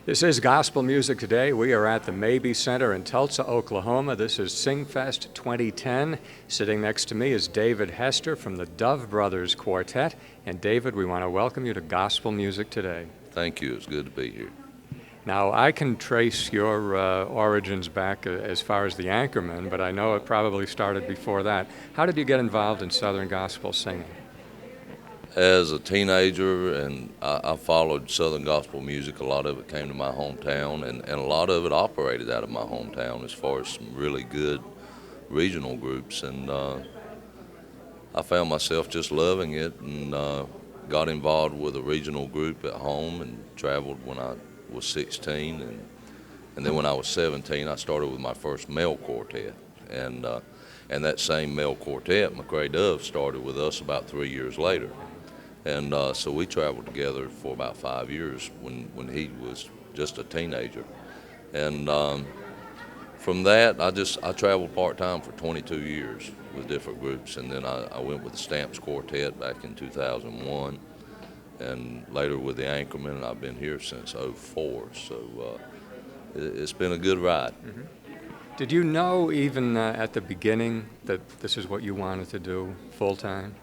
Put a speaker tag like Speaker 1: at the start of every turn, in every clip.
Speaker 1: This is Gospel Music Today. We are at the Mabee Center in Tulsa, Oklahoma. This is SingFest 2010. Sitting next to me is David Hester from the Dove Brothers Quartet. And David, we want to welcome you to Gospel Music Today.
Speaker 2: Thank you. It's good to be here.
Speaker 1: Now, I can trace your origins back as far as the Anchormen, but I know it probably started before that. How did you get involved in Southern gospel singing?
Speaker 2: As a teenager, and I followed Southern gospel music. A lot of it came to my hometown, and a lot of it operated out of my hometown as far as some really good regional groups. And I found myself just loving it, and got involved with a regional group at home and traveled when I was 16. And then when I was 17, I started with my first male quartet. And that same male quartet, McCray Dove, started with us about 3 years later. And so we traveled together for about 5 years when he was just a teenager. And from that, I traveled part-time for 22 years with different groups. And then I went with the Stamps Quartet back in 2001, and later with the Anchormen, and I've been here since '04. So it's been a good ride.
Speaker 1: Mm-hmm. Did you know even at the beginning that this is what you wanted to do full-time?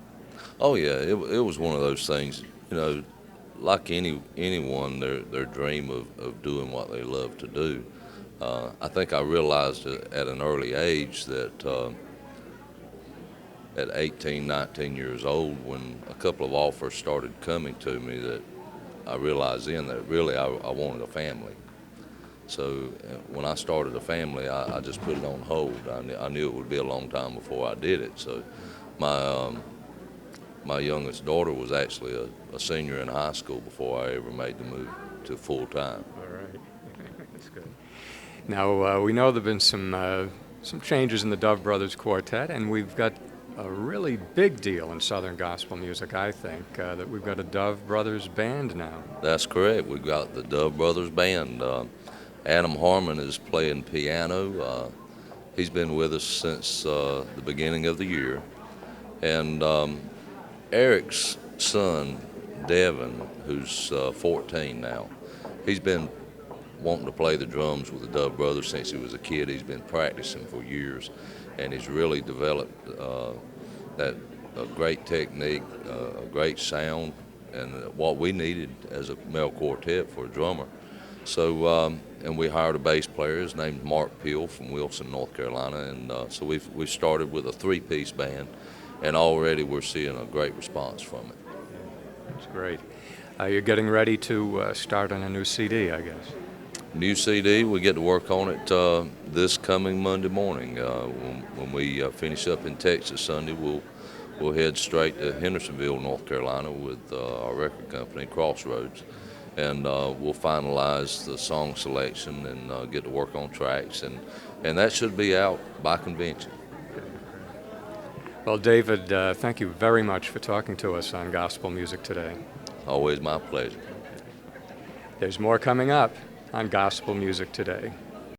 Speaker 2: Oh yeah, it was one of those things, like anyone, their dream of doing what they love to do. I think I realized at an early age that at 18, 19 years old, when a couple of offers started coming to me, that I realized then that really I wanted a family. So when I started a family, I just put it on hold. I knew it would be a long time before I did it. So my youngest daughter was actually a senior in high school before I ever made the move to full-time.
Speaker 1: All right. That's good. Now, we know there have been some changes in the Dove Brothers Quartet, and we've got a really big deal in Southern gospel music, I think, that we've got a Dove Brothers band now.
Speaker 2: That's correct. We've got the Dove Brothers band. Adam Harmon is playing piano. He's been with us since the beginning of the year. And Eric's son, Devin, who's 14 now, he's been wanting to play the drums with the Dove Brothers since he was a kid. He's been practicing for years, and he's really developed a great technique, a great sound, and what we needed as a male quartet for a drummer. So, and we hired a bass player. His name's Mark Peel from Wilson, North Carolina, and so we've started with a three-piece band. And already we're seeing a great response from it.
Speaker 1: That's great. You're getting ready to start on a new CD, I guess.
Speaker 2: New CD, we get to work on it this coming Monday morning. When we finish up in Texas Sunday, we'll head straight to Hendersonville, North Carolina with our record company, Crossroads. And we'll finalize the song selection and get to work on tracks. And that should be out by convention.
Speaker 1: Well, David, thank you very much for talking to us on Gospel Music Today.
Speaker 2: Always my pleasure.
Speaker 1: There's more coming up on Gospel Music Today.